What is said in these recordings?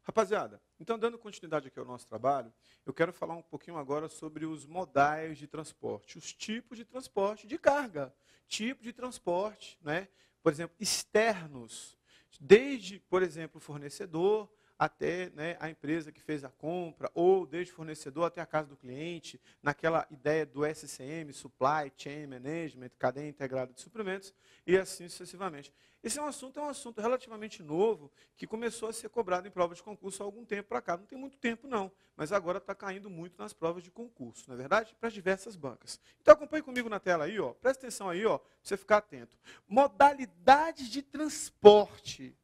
Rapaziada, então dando continuidade aqui ao nosso trabalho, eu quero falar um pouquinho agora sobre os modais de transporte, os tipos de transporte de carga, tipo de transporte, né? Por exemplo, externos, desde, por exemplo, o fornecedor até, né, a empresa que fez a compra, ou desde o fornecedor até a casa do cliente, naquela ideia do SCM, Supply Chain Management, cadeia integrada de suprimentos, e assim sucessivamente. Esse é um assunto relativamente novo, que começou a ser cobrado em provas de concurso há algum tempo para cá. Não tem muito tempo, não, mas agora está caindo muito nas provas de concurso, não é verdade? Para as diversas bancas. Então acompanhe comigo na tela aí, ó. Presta atenção aí, ó, para você ficar atento. Modalidades de transporte,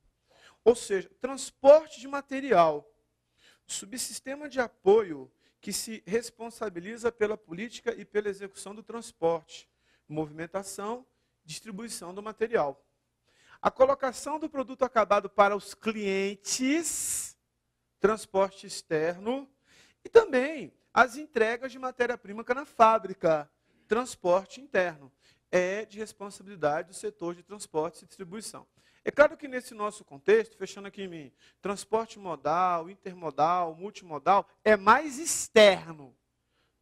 ou seja, transporte de material. Subsistema de apoio que se responsabiliza pela política e pela execução do transporte, movimentação, distribuição do material. A colocação do produto acabado para os clientes, transporte externo, e também as entregas de matéria-prima na fábrica, transporte interno. É de responsabilidade do setor de transporte e distribuição. É claro que nesse nosso contexto, fechando aqui em mim, transporte modal, intermodal, multimodal, é mais externo.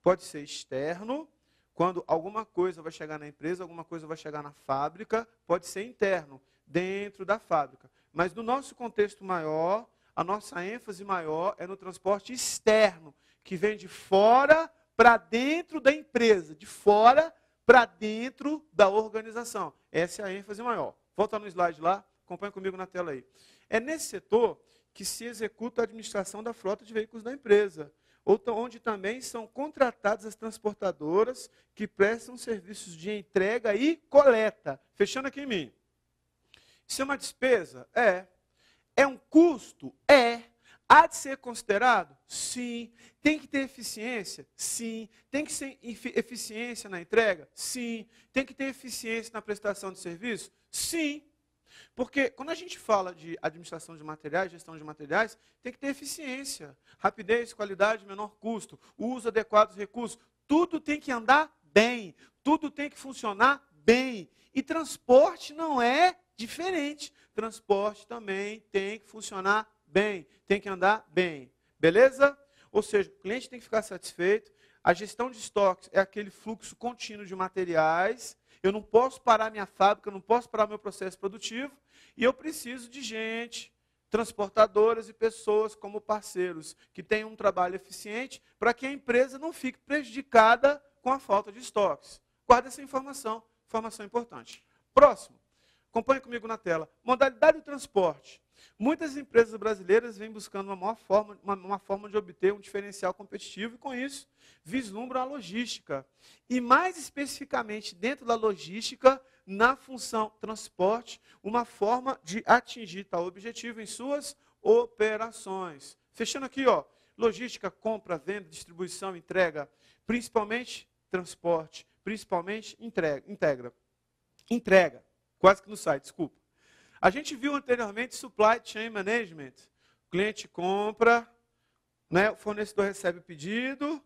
Pode ser externo, quando alguma coisa vai chegar na empresa, alguma coisa vai chegar na fábrica, pode ser interno, dentro da fábrica. Mas no nosso contexto maior, a nossa ênfase maior é no transporte externo, que vem de fora para dentro da empresa, de fora para dentro da organização. Essa é a ênfase maior. Volta no slide lá, acompanha comigo na tela aí. É nesse setor que se executa a administração da frota de veículos da empresa, onde também são contratadas as transportadoras que prestam serviços de entrega e coleta. Fechando aqui em mim. Isso é uma despesa? É. É um custo? É. Há de ser considerado? Sim. Tem que ter eficiência? Sim. Tem que ser eficiência na entrega? Sim. Tem que ter eficiência na prestação de serviço? Sim. Porque quando a gente fala de administração de materiais, gestão de materiais, tem que ter eficiência, rapidez, qualidade, menor custo, uso adequado dos recursos. Tudo tem que andar bem, tudo tem que funcionar bem. E transporte não é diferente. Transporte também tem que funcionar bem, tem que andar bem. Beleza? Ou seja, o cliente tem que ficar satisfeito. A gestão de estoques é aquele fluxo contínuo de materiais. Eu não posso parar minha fábrica, eu não posso parar meu processo produtivo. E eu preciso de gente, transportadoras e pessoas como parceiros, que tenham um trabalho eficiente para que a empresa não fique prejudicada com a falta de estoques. Guarda essa informação importante. Próximo. Acompanhe comigo na tela. Modalidade de transporte. Muitas empresas brasileiras vêm buscando uma forma de obter um diferencial competitivo e, com isso, vislumbram a logística. E, mais especificamente, dentro da logística, na função transporte, uma forma de atingir tal objetivo em suas operações. Fechando aqui, ó, logística, compra, venda, distribuição, entrega, principalmente transporte, principalmente entrega. Quase que não sai, desculpa. A gente viu anteriormente Supply Chain Management. O cliente compra, né, o fornecedor recebe o pedido,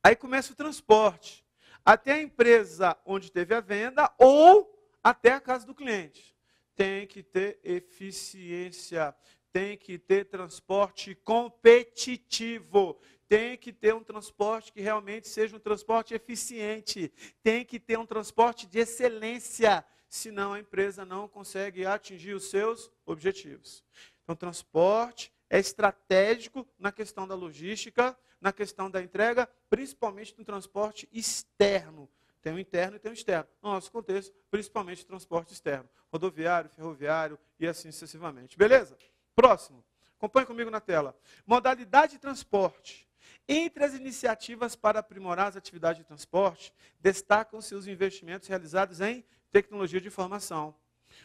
aí começa o transporte. Até a empresa onde teve a venda ou até a casa do cliente. Tem que ter eficiência, tem que ter transporte competitivo, tem que ter um transporte que realmente seja um transporte eficiente, tem que ter um transporte de excelência, senão a empresa não consegue atingir os seus objetivos. Então, transporte é estratégico na questão da logística, na questão da entrega, principalmente no transporte externo. Tem o interno e tem o externo. No nosso contexto, principalmente o transporte externo. Rodoviário, ferroviário e assim sucessivamente. Beleza? Próximo. Acompanhe comigo na tela. Modalidade de transporte. Entre as iniciativas para aprimorar as atividades de transporte, destacam-se os investimentos realizados em tecnologia de informação,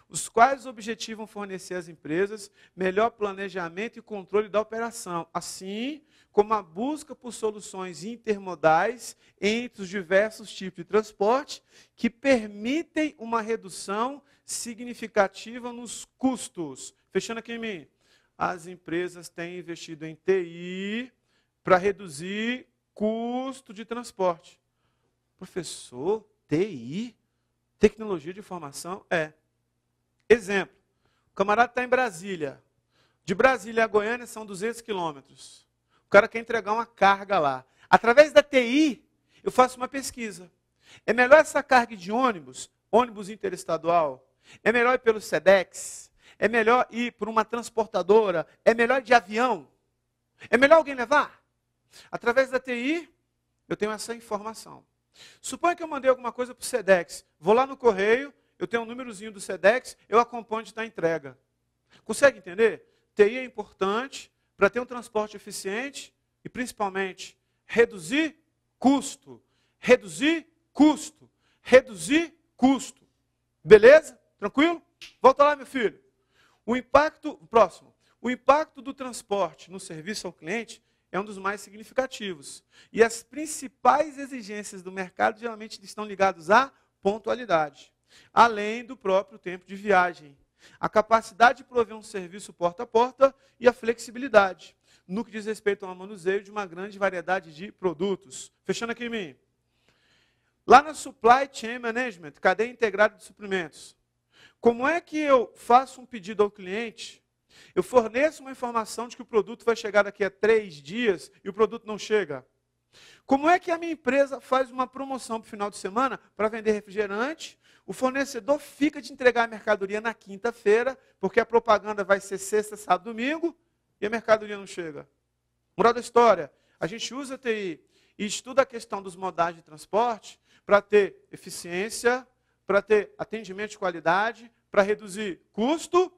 os quais objetivam fornecer às empresas melhor planejamento e controle da operação, assim como a busca por soluções intermodais entre os diversos tipos de transporte que permitem uma redução significativa nos custos. Fechando aqui em mim, as empresas têm investido em TI para reduzir custo de transporte. Professor, TI? Tecnologia de informação? É. Exemplo, o camarada está em Brasília, De Brasília a Goiânia são 200 quilômetros. O cara quer entregar uma carga lá. Através da TI, eu faço uma pesquisa. É melhor essa carga de ônibus, ônibus interestadual? É melhor ir pelo SEDEX? É melhor ir por uma transportadora? É melhor ir de avião? É melhor alguém levar? Através da TI, eu tenho essa informação. Suponha que eu mandei alguma coisa para o SEDEX. Vou lá no correio, eu tenho um númerozinho do SEDEX, eu acompanho onde está a entrega. Consegue entender? TI é importante para ter um transporte eficiente e, principalmente, reduzir custo. Reduzir custo. Reduzir custo. Beleza? Tranquilo? Volta lá, meu filho. O impacto do transporte no serviço ao cliente é um dos mais significativos. E as principais exigências do mercado geralmente estão ligadas à pontualidade, além do próprio tempo de viagem, a capacidade de prover um serviço porta a porta e a flexibilidade, no que diz respeito ao manuseio de uma grande variedade de produtos. Fechando aqui em mim. Lá na Supply Chain Management, cadeia integrada de suprimentos, como é que eu faço um pedido ao cliente? Eu forneço uma informação de que o produto vai chegar daqui a 3 dias e o produto não chega. Como é que a minha empresa faz uma promoção para o final de semana para vender refrigerante? O fornecedor fica de entregar a mercadoria na quinta-feira, porque a propaganda vai ser sexta, sábado, domingo, e a mercadoria não chega. Moral da história, a gente usa a TI e estuda a questão dos modais de transporte para ter eficiência, para ter atendimento de qualidade, para reduzir custo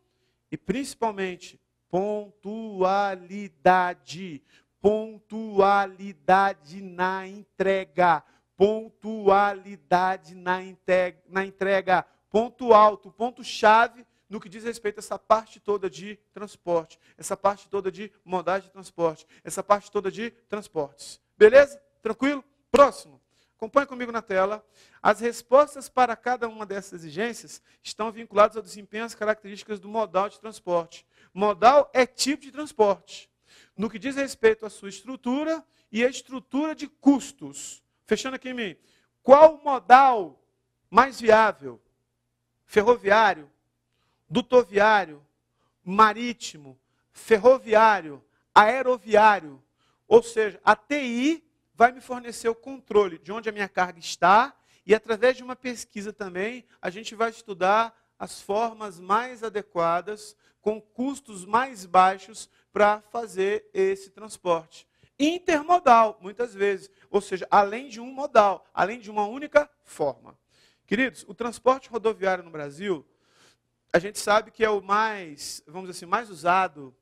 e, principalmente, pontualidade. Pontualidade na entrega. Pontualidade na entrega. Ponto alto, ponto-chave no que diz respeito a essa parte toda de transporte, essa parte toda de modalidade de transporte, essa parte toda de transportes. Beleza? Tranquilo? Próximo. Acompanhe comigo na tela. As respostas para cada uma dessas exigências estão vinculadas ao desempenho e às características do modal de transporte. Modal é tipo de transporte. No que diz respeito à sua estrutura e à estrutura de custos. Fechando aqui em mim. Qual o modal mais viável? Ferroviário, dutoviário, marítimo, ferroviário, aeroviário. Ou seja, a TI vai me fornecer o controle de onde a minha carga está e, através de uma pesquisa também, a gente vai estudar as formas mais adequadas, com custos mais baixos, para fazer esse transporte. Intermodal, muitas vezes, ou seja, além de um modal, além de uma única forma. Queridos, o transporte rodoviário no Brasil, a gente sabe que é o mais, vamos dizer assim, mais usado.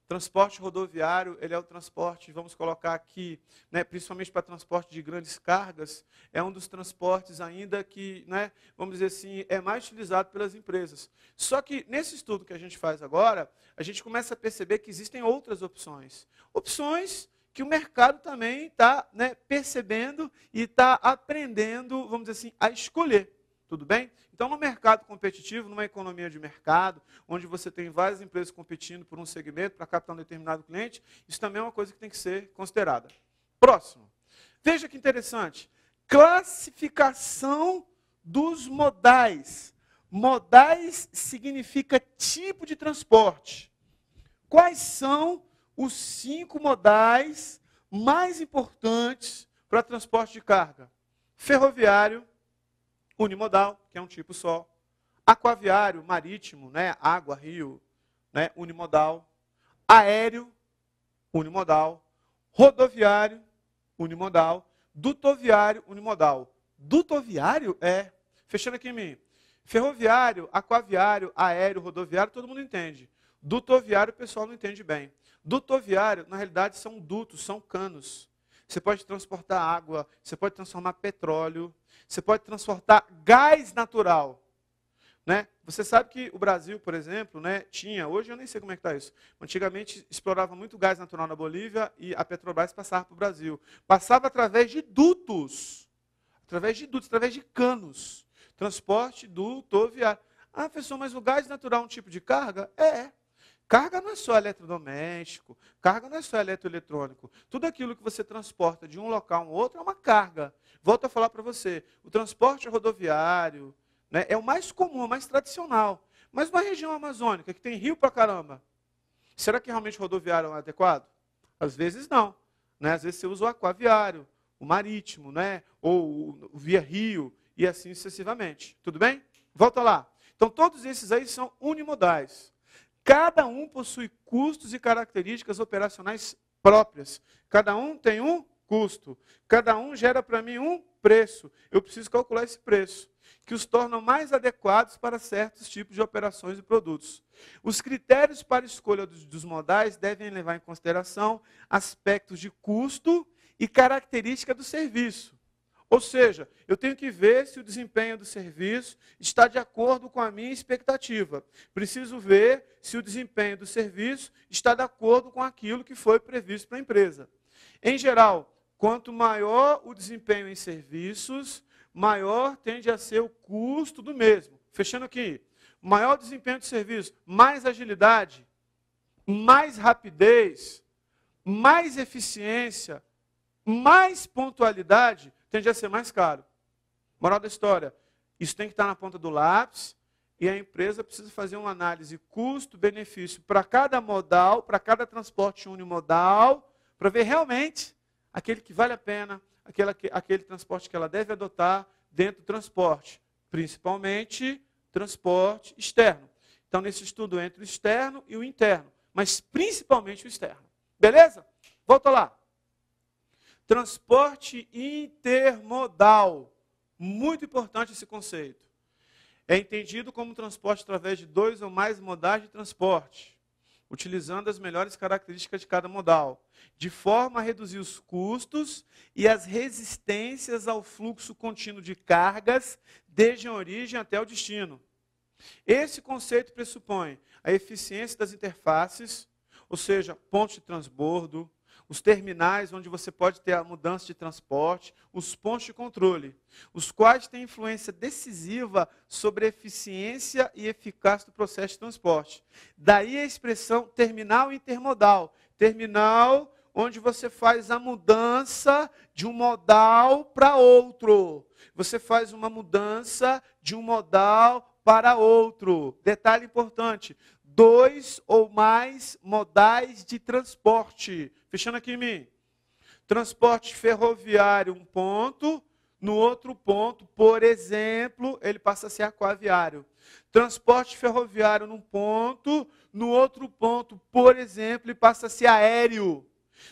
Transporte rodoviário, ele é o transporte, vamos colocar aqui, né, principalmente para transporte de grandes cargas, é um dos transportes ainda que, né, vamos dizer assim, é mais utilizado pelas empresas. Só que nesse estudo que a gente faz agora, a gente começa a perceber que existem outras opções. Opções que o mercado também está, né, percebendo e está aprendendo, vamos dizer assim, a escolher. Tudo bem? Então, no mercado competitivo, numa economia de mercado, onde você tem várias empresas competindo por um segmento para captar um determinado cliente, isso também é uma coisa que tem que ser considerada. Próximo. Veja que interessante. Classificação dos modais. Modais significa tipo de transporte. Quais são os 5 modais mais importantes para transporte de carga? Ferroviário, unimodal, que é um tipo só. Aquaviário, marítimo, né, água, rio, né, unimodal. Aéreo, unimodal. Rodoviário, unimodal. Dutoviário, unimodal. Dutoviário é, fechando aqui em mim, ferroviário, aquaviário, aéreo, rodoviário, todo mundo entende. Dutoviário, o pessoal não entende bem. Dutoviário, na realidade, são dutos, são canos. Você pode transportar água, você pode transformar petróleo, você pode transportar gás natural. Né? Você sabe que o Brasil, por exemplo, né, tinha, hoje eu nem sei como é que está isso, antigamente explorava muito gás natural na Bolívia e a Petrobras passava para o Brasil. Passava através de dutos, através de canos. Transporte dutoviário. Ah, professor, mas o gás natural é um tipo de carga? É. Carga não é só eletrodoméstico, carga não é só eletroeletrônico. Tudo aquilo que você transporta de um local a um outro é uma carga. Volto a falar para você, o transporte rodoviário, né, é o mais comum, o mais tradicional. Mas uma região amazônica, que tem rio pra caramba, Será que realmente o rodoviário é adequado? Às vezes não. Né? Às vezes você usa o aquaviário, o marítimo, né? Ou o via rio, e assim sucessivamente. Tudo bem? Volta lá. Então, todos esses aí são unimodais. Cada um possui custos e características operacionais próprias. Cada um tem um custo. Cada um gera para mim um preço. Eu preciso calcular esse preço, que os tornam mais adequados para certos tipos de operações e produtos. Os critérios para a escolha dos modais devem levar em consideração aspectos de custo e característica do serviço. Ou seja, eu tenho que ver se o desempenho do serviço está de acordo com a minha expectativa. Preciso ver se o desempenho do serviço está de acordo com aquilo que foi previsto para a empresa. Em geral, quanto maior o desempenho em serviços, maior tende a ser o custo do mesmo. Fechando aqui, maior desempenho de serviço, mais agilidade, mais rapidez, mais eficiência, mais pontualidade, tende a ser mais caro. Moral da história, isso tem que estar na ponta do lápis e a empresa precisa fazer uma análise custo-benefício para cada modal, para cada transporte unimodal, para ver realmente aquele que vale a pena, aquele transporte que ela deve adotar dentro do transporte, principalmente transporte externo. Então, nesse estudo entre o externo e o interno, mas principalmente o externo. Beleza? Volta lá. Transporte intermodal. Muito importante esse conceito. É entendido como transporte através de 2 ou mais modais de transporte, utilizando as melhores características de cada modal, de forma a reduzir os custos e as resistências ao fluxo contínuo de cargas, desde a origem até o destino. Esse conceito pressupõe a eficiência das interfaces, ou seja, pontos de transbordo, os terminais onde você pode ter a mudança de transporte, os pontos de controle, os quais têm influência decisiva sobre a eficiência e eficácia do processo de transporte. Daí a expressão terminal intermodal. Terminal onde você faz a mudança de um modal para outro. Você faz uma mudança de um modal para outro. Detalhe importante, 2 ou mais modais de transporte. Fechando aqui em mim. Transporte ferroviário, um ponto. No outro ponto, por exemplo, ele passa a ser aquaviário. Transporte ferroviário num ponto. No outro ponto, por exemplo, ele passa a ser aéreo.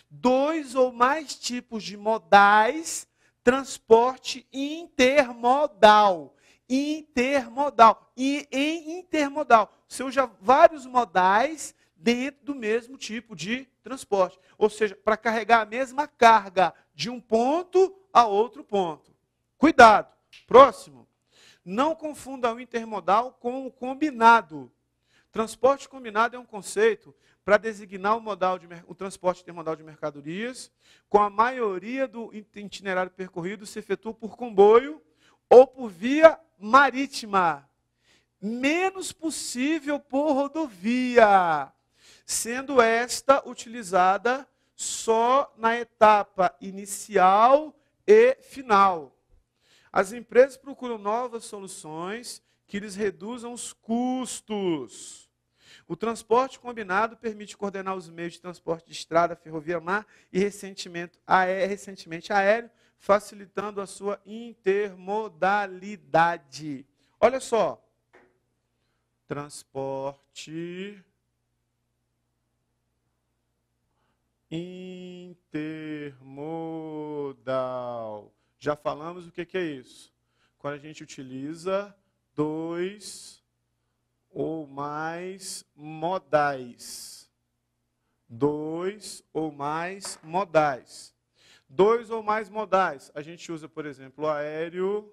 2 ou mais tipos de modais. Transporte intermodal. Intermodal. E em intermodal. Você usa vários modais dentro do mesmo tipo de transporte. Ou seja, para carregar a mesma carga de um ponto a outro ponto. Cuidado. Próximo. Não confunda o intermodal com o combinado. Transporte combinado é um conceito para designar o transporte intermodal de mercadorias, com a maioria do itinerário percorrido se efetua por comboio ou por via marítima. Menos possível por rodovia, sendo esta utilizada só na etapa inicial e final. As empresas procuram novas soluções que lhes reduzam os custos. O transporte combinado permite coordenar os meios de transporte de estrada, ferrovia, mar e recentemente aéreo, facilitando a sua intermodalidade. Olha só. Transporte intermodal. Já falamos o que é isso? Quando a gente utiliza 2 ou mais modais. 2 ou mais modais. 2 ou mais modais. A gente usa, por exemplo, aéreo.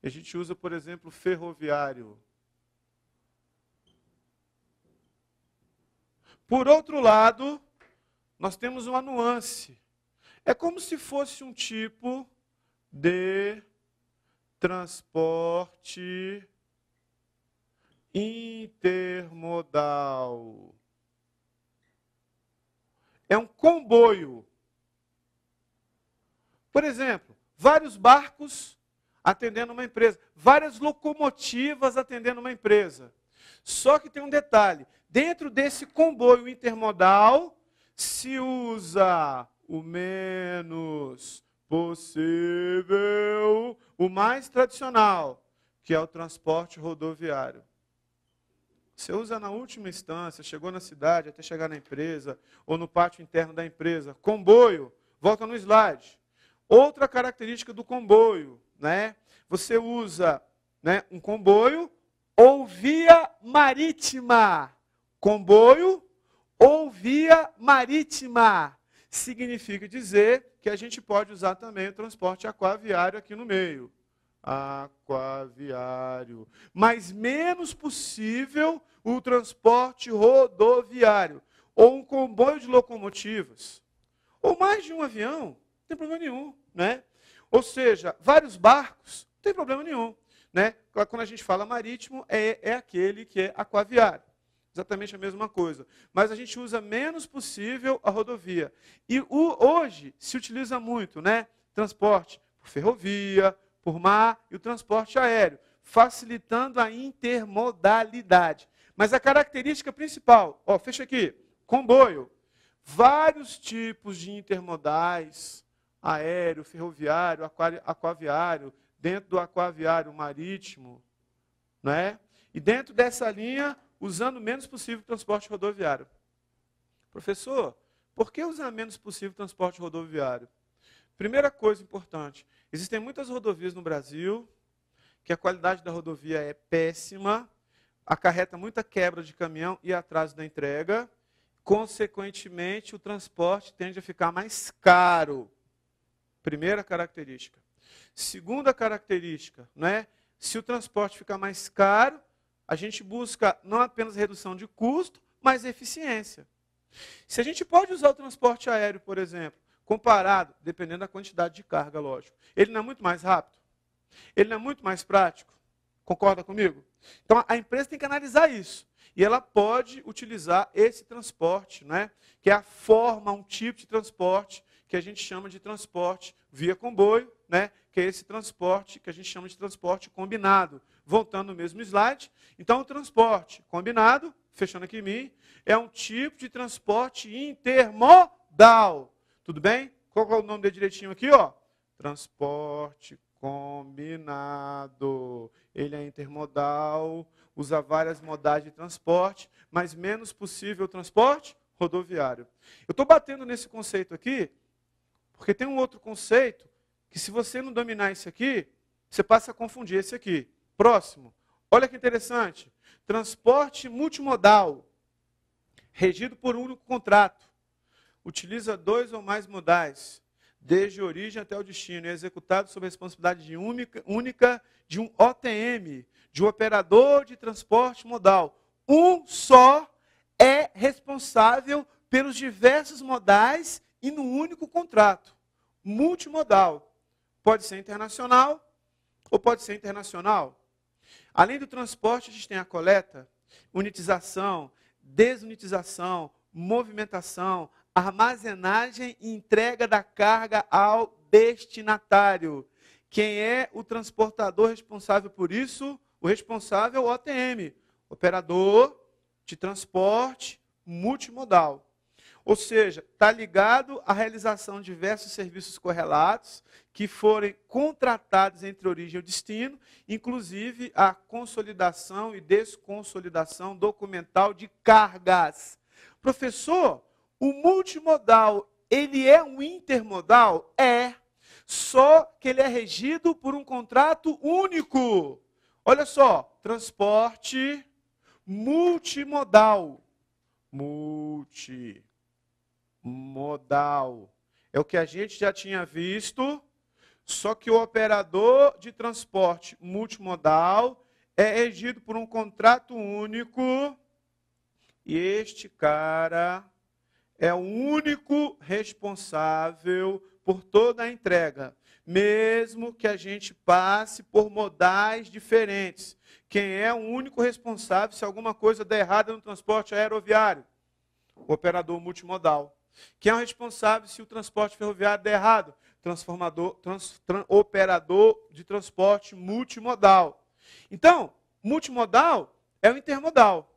A gente usa, por exemplo, ferroviário. Por outro lado, nós temos uma nuance. É como se fosse um tipo de transporte intermodal. É um comboio. Por exemplo, vários barcos atendendo uma empresa, várias locomotivas atendendo uma empresa. Só que tem um detalhe, Dentro desse comboio intermodal, se usa o menos possível, o mais tradicional, que é o transporte rodoviário. Você usa na última instância, chegou na cidade, até chegar na empresa, ou no pátio interno da empresa. Comboio, volta no slide. Outra característica do comboio, né? Você usa, né, um comboio ou via marítima. Comboio ou via marítima. Significa dizer que a gente pode usar também o transporte aquaviário aqui no meio. Aquaviário. Mas menos possível o transporte rodoviário. Ou um comboio de locomotivas. Ou mais de um avião. Não tem problema nenhum, né? Ou seja, vários barcos, não tem problema nenhum, né? Quando a gente fala marítimo, é aquele que é aquaviário. Exatamente a mesma coisa. Mas a gente usa menos possível a rodovia. E hoje se utiliza muito, né? Transporte por ferrovia, por mar e o transporte aéreo, facilitando a intermodalidade. Mas a característica principal, ó, fecha aqui, comboio, vários tipos de intermodais, aéreo, ferroviário, aquaviário, dentro do aquaviário marítimo, né? E dentro dessa linha, usando o menos possível o transporte rodoviário. Professor, por que usar menos possível o transporte rodoviário? Primeira coisa importante, existem muitas rodovias no Brasil, que a qualidade da rodovia é péssima, acarreta muita quebra de caminhão e atraso da entrega, consequentemente o transporte tende a ficar mais caro. Primeira característica. Segunda característica, né? Se o transporte ficar mais caro, a gente busca não apenas redução de custo, mas eficiência. Se a gente pode usar o transporte aéreo, por exemplo, comparado, dependendo da quantidade de carga, lógico, ele não é muito mais rápido? Ele não é muito mais prático? Concorda comigo? Então, a empresa tem que analisar isso. E ela pode utilizar esse transporte, né? Que é a forma, um tipo de transporte que a gente chama de transporte via comboio, né? Que é esse transporte que a gente chama de transporte combinado. Voltando no mesmo slide. Então, o transporte combinado, fechando aqui em mim, é um tipo de transporte intermodal. Tudo bem? Qual é o nome dele direitinho aqui? Ó? Transporte combinado. Ele é intermodal, usa várias modalidades de transporte, mas menos possível o transporte rodoviário. Eu estou batendo nesse conceito aqui, porque tem um outro conceito, que se você não dominar esse aqui, você passa a confundir esse aqui. Próximo. Olha que interessante. Transporte multimodal, regido por um único contrato. Utiliza 2 ou mais modais, desde a origem até o destino, e é executado sob a responsabilidade única de um OTM, de um operador de transporte modal. Um só é responsável pelos diversos modais e no único contrato. Multimodal. Pode ser internacional ou pode ser internacional. Além do transporte, a gente tem a coleta, unitização, desunitização, movimentação, armazenagem e entrega da carga ao destinatário. Quem é o transportador responsável por isso? O responsável é o OTM, operador de transporte multimodal. Ou seja, está ligado à realização de diversos serviços correlatos que forem contratados entre origem e destino, inclusive a consolidação e desconsolidação documental de cargas. Professor, o multimodal, ele é um intermodal? É, só que ele é regido por um contrato único. Olha só, transporte multimodal. Multimodal. É o que a gente já tinha visto, só que o operador de transporte multimodal é regido por um contrato único e este cara é o único responsável por toda a entrega, mesmo que a gente passe por modais diferentes. Quem é o único responsável se alguma coisa der errada no transporte aeroviário? O operador multimodal. Quem é o responsável se o transporte ferroviário der errado? Operador de transporte multimodal. Então, multimodal é o intermodal.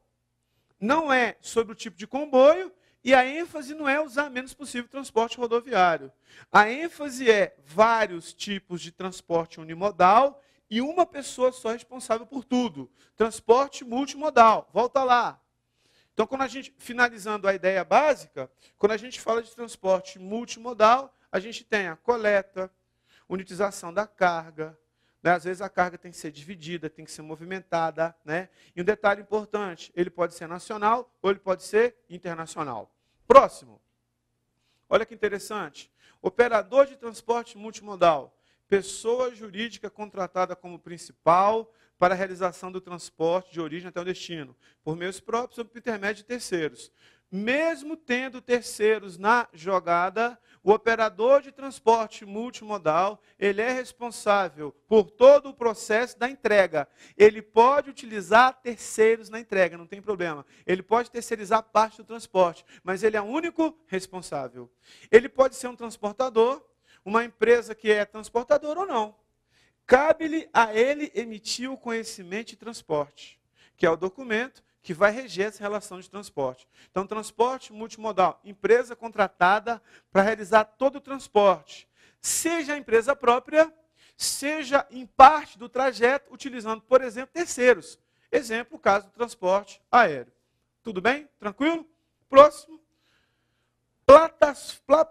não é sobre o tipo de comboio, e a ênfase não é usar menos possível transporte rodoviário. A ênfase é vários tipos de transporte unimodal e uma pessoa só responsável por tudo. Transporte multimodal. Volta lá. Então, quando a gente, finalizando a ideia básica, quando a gente fala de transporte multimodal, a gente tem a coleta, unitização da carga, né? Às vezes a carga tem que ser dividida, tem que ser movimentada, né? E um detalhe importante, ele pode ser nacional ou ele pode ser internacional. Próximo. Olha que interessante. Operador de transporte multimodal. Pessoa jurídica contratada como principal para a realização do transporte de origem até o destino, por meios próprios ou por intermédio de terceiros. Mesmo tendo terceiros na jogada, o operador de transporte multimodal, ele é responsável por todo o processo da entrega. Ele pode utilizar terceiros na entrega, não tem problema. Ele pode terceirizar parte do transporte, mas ele é o único responsável. Ele pode ser um transportador, uma empresa que é transportadora ou não. Cabe-lhe a ele emitir o conhecimento de transporte, que é o documento que vai reger essa relação de transporte. Então, transporte multimodal, empresa contratada para realizar todo o transporte, seja a empresa própria, seja em parte do trajeto, utilizando, por exemplo, terceiros. Exemplo, o caso do transporte aéreo. Tudo bem? Tranquilo? Próximo.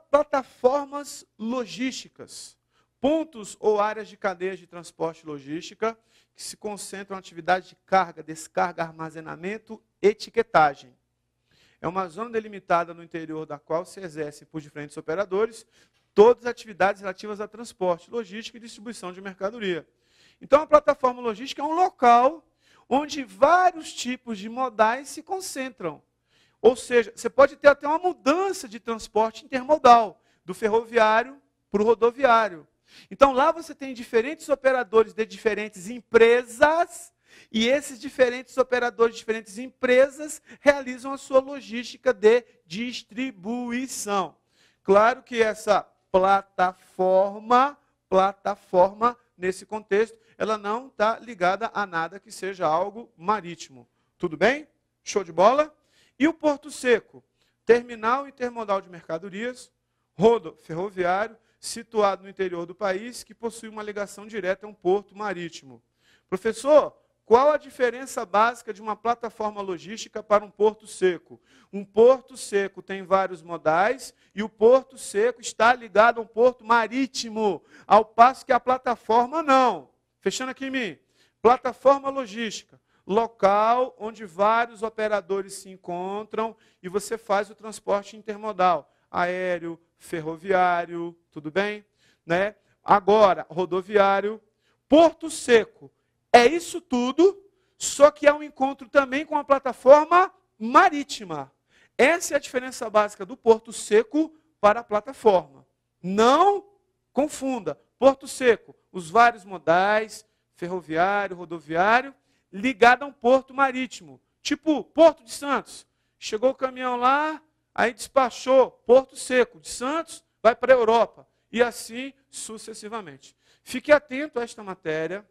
Plataformas logísticas. Pontos ou áreas de cadeias de transporte logística que se concentram na atividade de carga, descarga, armazenamento, etiquetagem. É uma zona delimitada no interior da qual se exercem por diferentes operadores todas as atividades relativas a transporte, logística e distribuição de mercadoria. Então, a plataforma logística é um local onde vários tipos de modais se concentram. Ou seja, você pode ter até uma mudança de transporte intermodal, do ferroviário para o rodoviário. Então, lá você tem diferentes operadores de diferentes empresas, e esses diferentes operadores de diferentes empresas realizam a sua logística de distribuição. Claro que essa plataforma, nesse contexto, ela não está ligada a nada que seja algo marítimo. Tudo bem? Show de bola? E o Porto Seco? Terminal intermodal de mercadorias, ferroviário, situado no interior do país, que possui uma ligação direta a um porto marítimo. Professor, qual a diferença básica de uma plataforma logística para um porto seco? Um porto seco tem vários modais e o porto seco está ligado a um porto marítimo, ao passo que a plataforma não. Fechando aqui em mim. Plataforma logística, local onde vários operadores se encontram e você faz o transporte intermodal, aéreo, ferroviário, tudo bem? Né? Agora, rodoviário, Porto Seco. É isso tudo, só que há um encontro também com a plataforma marítima. Essa é a diferença básica do Porto Seco para a plataforma. Não confunda. Porto Seco, os vários modais, ferroviário, rodoviário, ligado a um porto marítimo. Tipo, Porto de Santos. Chegou o caminhão lá, aí despachou, Porto Seco, de Santos, vai para a Europa. E assim sucessivamente. Fique atento a esta matéria,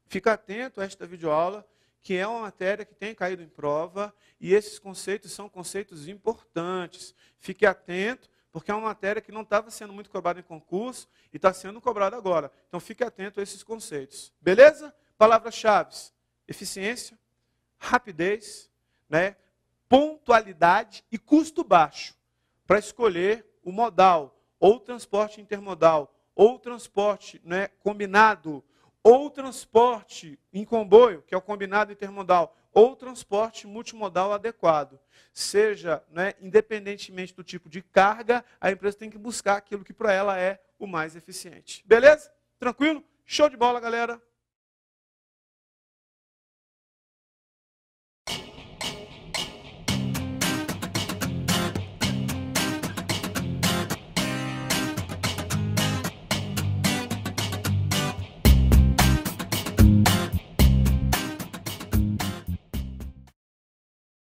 fique atento a esta videoaula, que é uma matéria que tem caído em prova, e esses conceitos são conceitos importantes. Fique atento, porque é uma matéria que não estava sendo muito cobrada em concurso, e está sendo cobrada agora. Então fique atento a esses conceitos. Beleza? Palavras-chave: eficiência, rapidez, né? Pontualidade e custo baixo, para escolher o modal, ou transporte intermodal, ou transporte, né, combinado, ou transporte em comboio, que é o combinado intermodal, ou transporte multimodal adequado. Seja, né, independentemente do tipo de carga, a empresa tem que buscar aquilo que para ela é o mais eficiente. Beleza? Tranquilo? Show de bola, galera!